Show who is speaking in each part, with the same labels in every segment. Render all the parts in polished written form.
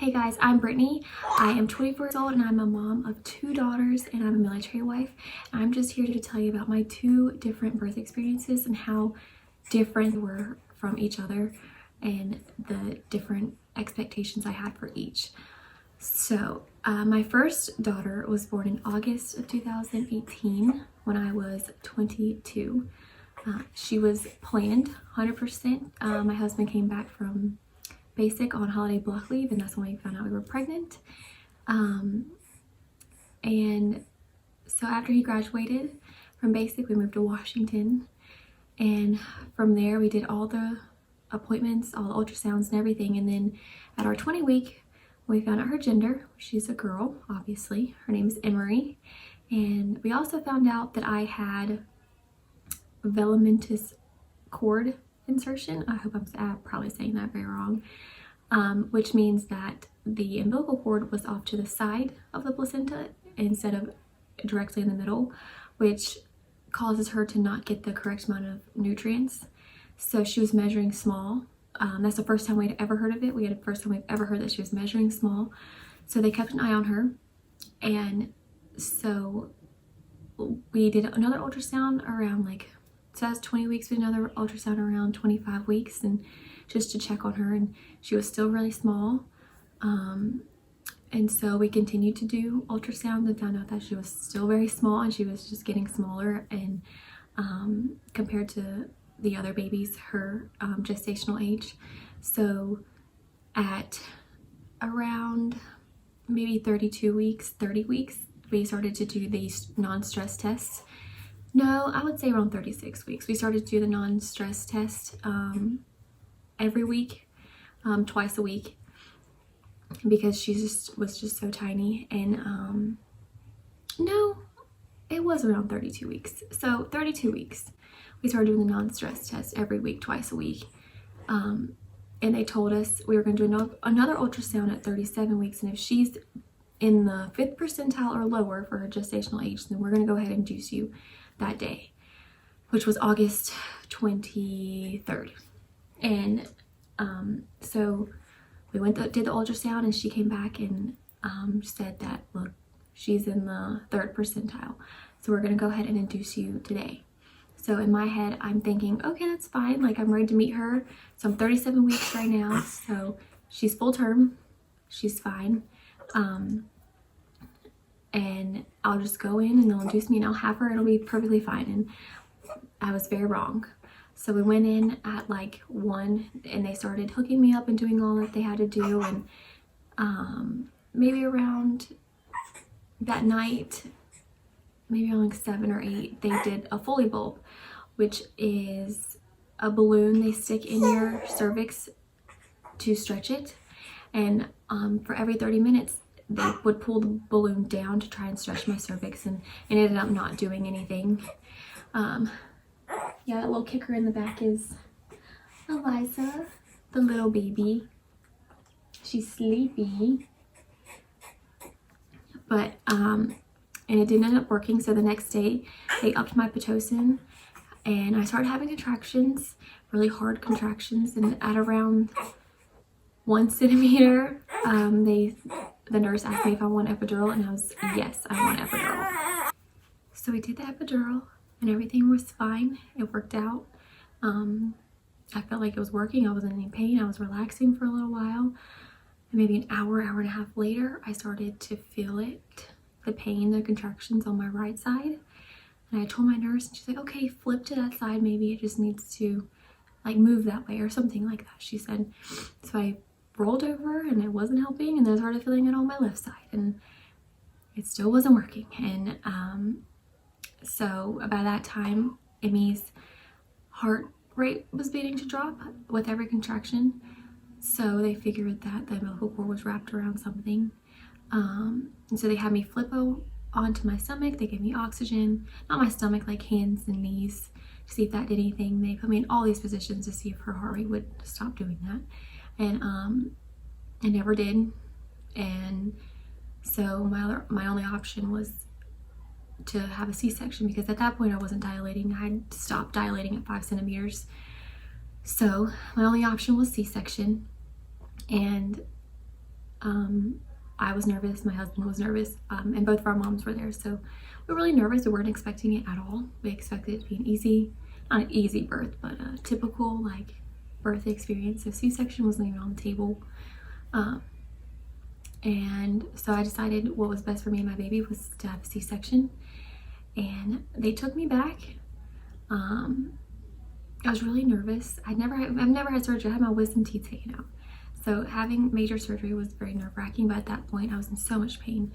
Speaker 1: Hey guys, I'm Brittany. I am 24 years old and I'm a mom of 2 daughters and I'm a military wife. I'm just here to tell you about my 2 different birth experiences and how different they were from each other and the different expectations I had for each. So my first daughter was born in August of 2018 when I was 22. She was planned 100%. My husband came back from basic on holiday block leave, and that's when we found out we were pregnant. And so after he graduated from basic, we moved to Washington, and from there we did all the appointments, all the ultrasounds and everything. And then at our 20 week, we found out her gender. She's a girl, obviously. Her name is Emery. And we also found out that I had velamentous cord insertion. I hope I'm probably saying that very wrong, which means that the umbilical cord was off to the side of the placenta instead of directly in the middle, which causes her to not get the correct amount of nutrients. So she was measuring small. That's the first time we'd ever heard of it. We had the first time we've ever heard that she was measuring small. So they kept an eye on her, and so we did another ultrasound around so that's 20 weeks, with another ultrasound around 25 weeks, and just to check on her, and she was still really small. And so we continued to do ultrasounds and found out that she was still very small, and she was just getting smaller, and compared to the other babies, her gestational age. So at around maybe 30 weeks, we started to do these non-stress tests. No, I would say around 36 weeks. We started to do the non-stress test every week, twice a week, because she was just so tiny. And no, it was around 32 weeks. So 32 weeks, we started doing the non-stress test every week, twice a week. And they told us we were going to do another ultrasound at 37 weeks. And if she's in the 5th percentile or lower for her gestational age, then we're going to go ahead and induce you that day, which was August 23rd. And so we did the ultrasound, and she came back and said that, look, she's in the 3rd percentile, so we're going to go ahead and induce you today. So in my head, I'm thinking, okay, that's fine, like I'm ready to meet her. So I'm 37 weeks right now, so she's full term, she's fine. And I'll just go in and they'll induce me and I'll have her, it'll be perfectly fine. And I was very wrong. So we went in at 1 and they started hooking me up and doing all that they had to do. And maybe around that night, maybe around 7 or 8, they did a Foley bulb, which is a balloon they stick in your cervix to stretch it. And for every 30 minutes, they would pull the balloon down to try and stretch my cervix, and it ended up not doing anything. Yeah, that little kicker in the back is Eliza, the little baby. She's sleepy. But, and it didn't end up working, so the next day they upped my Pitocin, and I started having contractions, really hard contractions, and at around 1 centimeter, the nurse asked me if I want epidural, and I was, yes, I want epidural. So we did the epidural, and everything was fine. It worked out. I felt like it was working. I wasn't in any pain. I was relaxing for a little while. And maybe an hour and a half later, I started to feel it, the pain, the contractions on my right side. And I told my nurse, and she's like, okay, flip to that side. Maybe it just needs to move that way or something like that, she said. So I rolled over and it wasn't helping, and then I started feeling it on my left side and it still wasn't working. And so by that time, Emmy's heart rate was beginning to drop with every contraction, so they figured that the umbilical cord was wrapped around something. And so they had me flip onto my stomach. They gave me oxygen, not my stomach, hands and knees, to see if that did anything. They put me in all these positions to see if her heart rate would stop doing that. And it never did. And so my only option was to have a C-section, because at that point I wasn't dilating. I had stopped dilating at 5 centimeters. So my only option was C-section. And I was nervous, my husband was nervous, and both of our moms were there. So we were really nervous. We weren't expecting it at all. We expected it to be an easy, not an easy birth, but a typical like birth experience. So C-section wasn't even on the table. And so I decided what was best for me and my baby was to have a C-section. And they took me back. I was really nervous. I've never had surgery. I had my wisdom teeth taken out. So having major surgery was very nerve-wracking, but at that point I was in so much pain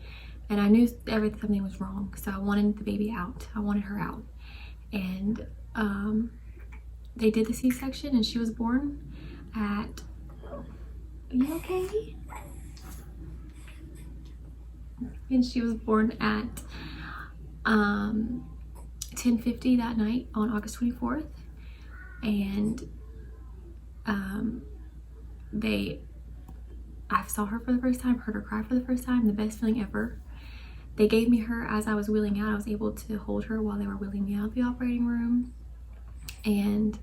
Speaker 1: and I knew something was wrong. So I wanted the baby out. I wanted her out. And they did the C-section and she was born at, are you okay? And she was born at 10:50 that night on August 24th. And I saw her for the first time, heard her cry for the first time, the best feeling ever. They gave me her as I was wheeling out. I was able to hold her while they were wheeling me out of the operating room. And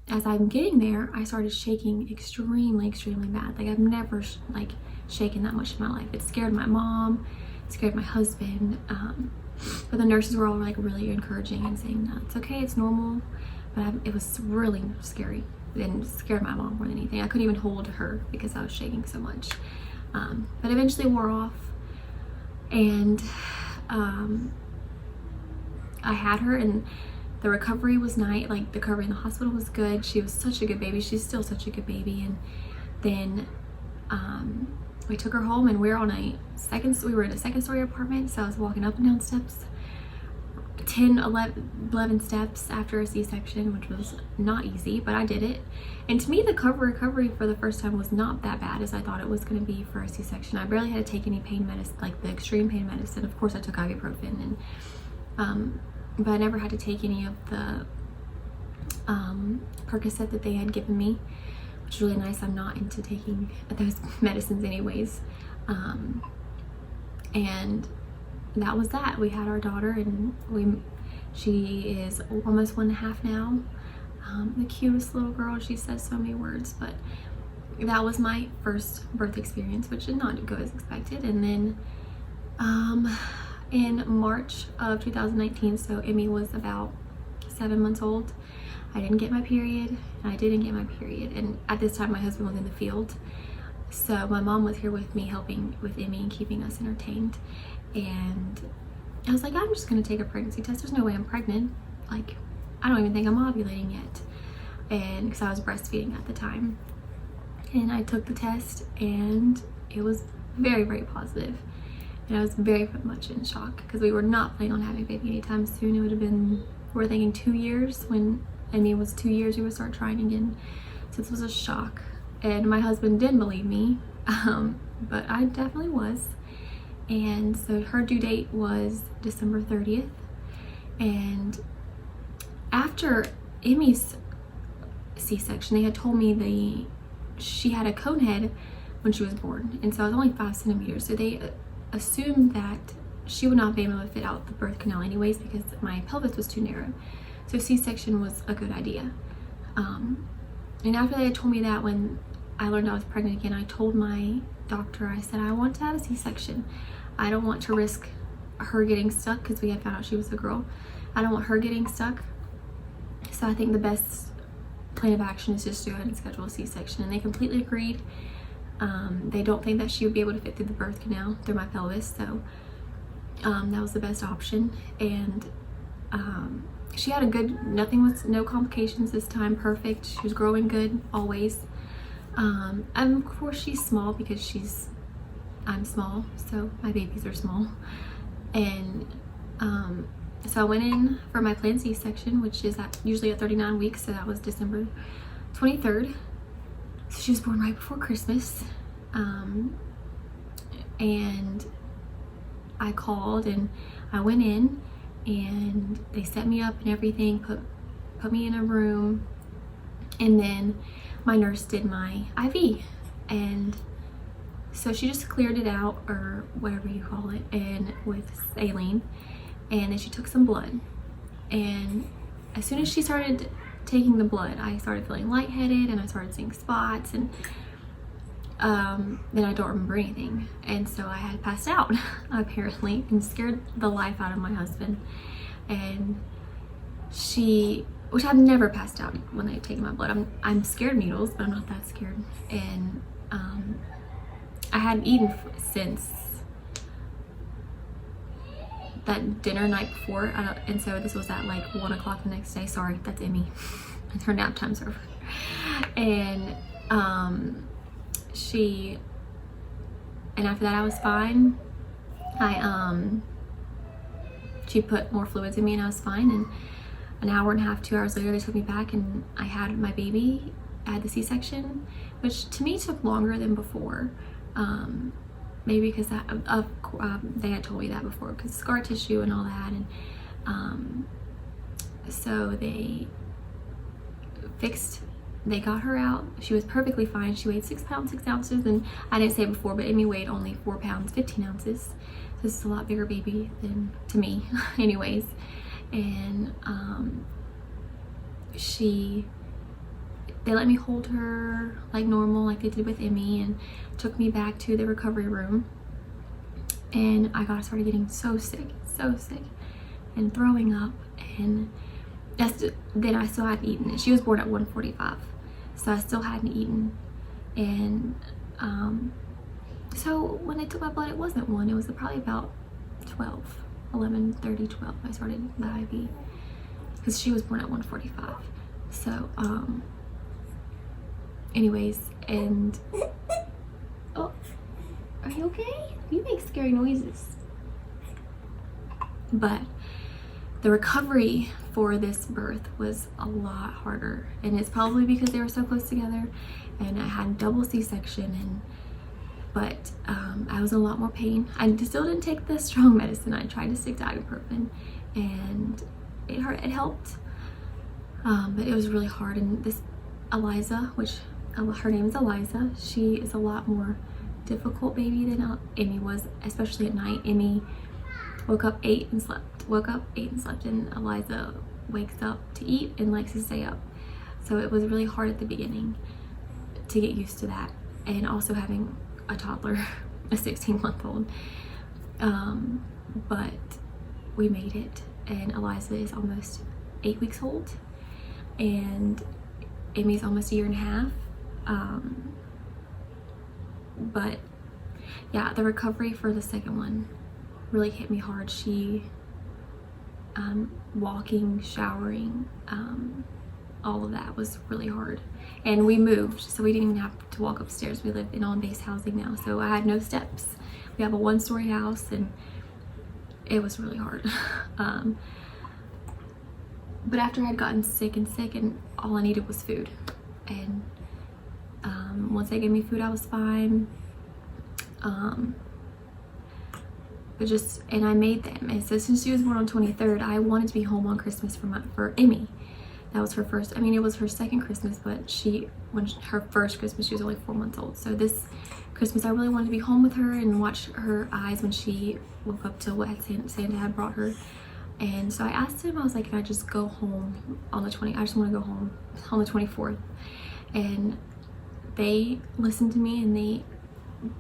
Speaker 1: as I'm getting there, I started shaking extremely bad. Like I've never shaken that much in my life. It scared my mom, it scared my husband. But the nurses were all like really encouraging and saying that it's okay, it's normal. But it was really scary and scared my mom more than anything. I couldn't even hold her because I was shaking so much. But eventually wore off, and I had her, and the recovery was nice. Like the recovery in the hospital was good. She was such a good baby. She's still such a good baby. And then we took her home, and we were in a second story apartment. So I was walking up and down steps, 11 steps after a C-section, which was not easy, but I did it. And to me, the recovery for the first time was not that bad as I thought it was going to be for a C-section. I barely had to take any pain medicine, like the extreme pain medicine. Of course, I took ibuprofen, and but I never had to take any of the Percocet that they had given me, which is really nice. I'm not into taking those medicines anyways. And that was that. We had our daughter, and she is almost 1.5 now. The cutest little girl. She says so many words, but that was my first birth experience, which did not go as expected. And then in March of 2019, so Emmy was about 7 months old, I didn't get my period, and I didn't get my period. And at this time, my husband was in the field, so my mom was here with me, helping with Emmy and keeping us entertained. And I was like, I'm just gonna take a pregnancy test. There's no way I'm pregnant. Like, I don't even think I'm ovulating yet. And because I was breastfeeding at the time. And I took the test, and it was very positive. And I was very much in shock because we were not planning on having a baby anytime soon. It would have been, we were thinking 2 years. When Emmy was 2 years, we would start trying again. So this was a shock. And my husband didn't believe me, but I definitely was. And so her due date was December 30th. And after Emmy's C-section, they had told me she had a cone head when she was born. And so I was only 5 centimeters. So they assumed that she would not be able to fit out the birth canal anyways because my pelvis was too narrow. So C-section was a good idea. And after they had told me that, when I learned I was pregnant again, I told my doctor, I said, I want to have a C-section. I don't want to risk her getting stuck because we had found out she was a girl. I don't want her getting stuck. So I think the best plan of action is just to go ahead and schedule a C-section. And they completely agreed. They don't think that she would be able to fit through the birth canal through my pelvis. So that was the best option. And she had a good, no complications this time, perfect. She was growing good, always. And of course she's small because I'm small, so my babies are small. And so I went in for my planned C-section, which is usually at 39 weeks, so that was December 23rd. So she was born right before Christmas. And I called and I went in, and they set me up and everything, put me in a room, and then my nurse did my IV. And so she just cleared it out, or whatever you call it, and with saline, and then she took some blood. And as soon as she started taking the blood, I started feeling lightheaded, and I started seeing spots, and then I don't remember anything. And so I had passed out apparently and scared the life out of my husband. And which I've never passed out when they've taken my blood. I'm scared of needles, but I'm not that scared. And I hadn't eaten since that dinner night before, and so this was at like 1 o'clock the next day. Sorry, that's Emmy. Her nap time's over. And after that I was fine. She put more fluids in me and I was fine, and an hour and a half, 2 hours later, they took me back and I had my baby. I had the C-section, which to me took longer than before. Maybe because they had told me that before, because scar tissue and all that. And so they got her out. She was perfectly fine. She weighed 6 pounds 6 ounces, and I didn't say it before, but Emmy weighed only 4 pounds 15 ounces. This is a lot bigger baby than to me anyways. And they let me hold her like normal, like they did with Emmy, and took me back to the recovery room. And I started getting so sick and throwing up, and then I still hadn't eaten. She was born at 1:45, so I still hadn't eaten. And so when they took my blood, it wasn't 1, it was probably about 11:30, 12. I started the IV because she was born at 1:45. So anyways, and oh, are you okay? You make scary noises. But the recovery for this birth was a lot harder, and it's probably because they were so close together, and I had double C-section, but I was in a lot more pain. I still didn't take the strong medicine. I tried to stick to ibuprofen, and it helped, but it was really hard. And this Eliza, which her name is Eliza, she is a lot more difficult baby than Emmy was, especially at night. Emmy woke up, ate and slept, and Eliza wakes up to eat and likes to stay up. So it was really hard at the beginning to get used to that, and also having a toddler, a 16-month-old. But we made it, and Eliza is almost 8 weeks old, and Emmy's almost 1.5 years. But yeah, the recovery for the second one really hit me hard. She walking, showering, all of that was really hard. And we moved, so we didn't even have to walk upstairs. We live in on-base housing now, so I had no steps. We have a 1-story house, and it was really hard. But after I had gotten sick, and all I needed was food, and once they gave me food, I was fine. And I made them. And so since she was born on 23rd, I wanted to be home on Christmas for Emmy. That was her first, it was her second Christmas, but her first Christmas, she was only 4 months old. So this Christmas, I really wanted to be home with her and watch her eyes when she woke up to what Santa had brought her. And so I asked him, I was like, can I just go home on the 20th? I just want to go home on the 24th. And they listened to me, and they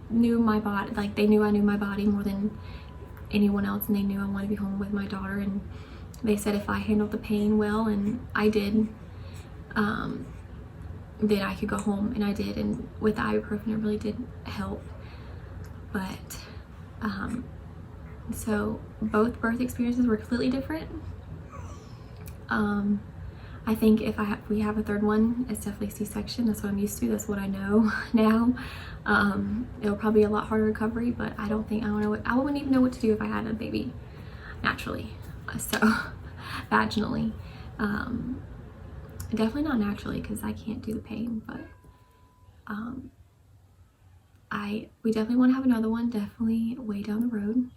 Speaker 1: knew my body, like they knew I knew my body more than anyone else, and they knew I wanted to be home with my daughter. And they said if I handled the pain well, and I did, then I could go home, and I did. And with the ibuprofen, it really did help. But so both birth experiences were completely different. I think if we have a third one, it's definitely C-section. That's what I'm used to. That's what I know now. It'll probably be a lot harder recovery, but I wouldn't even know what to do if I had a baby naturally. So vaginally, definitely not naturally, because I can't do the pain. But we definitely want to have another one. Definitely way down the road.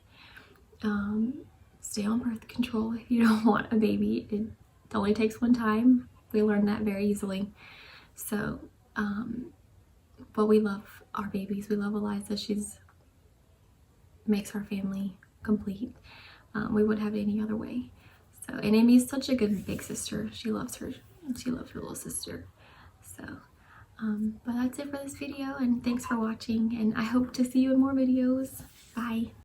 Speaker 1: Stay on birth control if you don't want a baby. It only takes one time. We learned that very easily. So, but we love our babies. We love Eliza. She's makes our family complete. We wouldn't have it any other way. So, and Emmy's such a good big sister. She loves her little sister. So, But that's it for this video, and thanks for watching, and I hope to see you in more videos. Bye.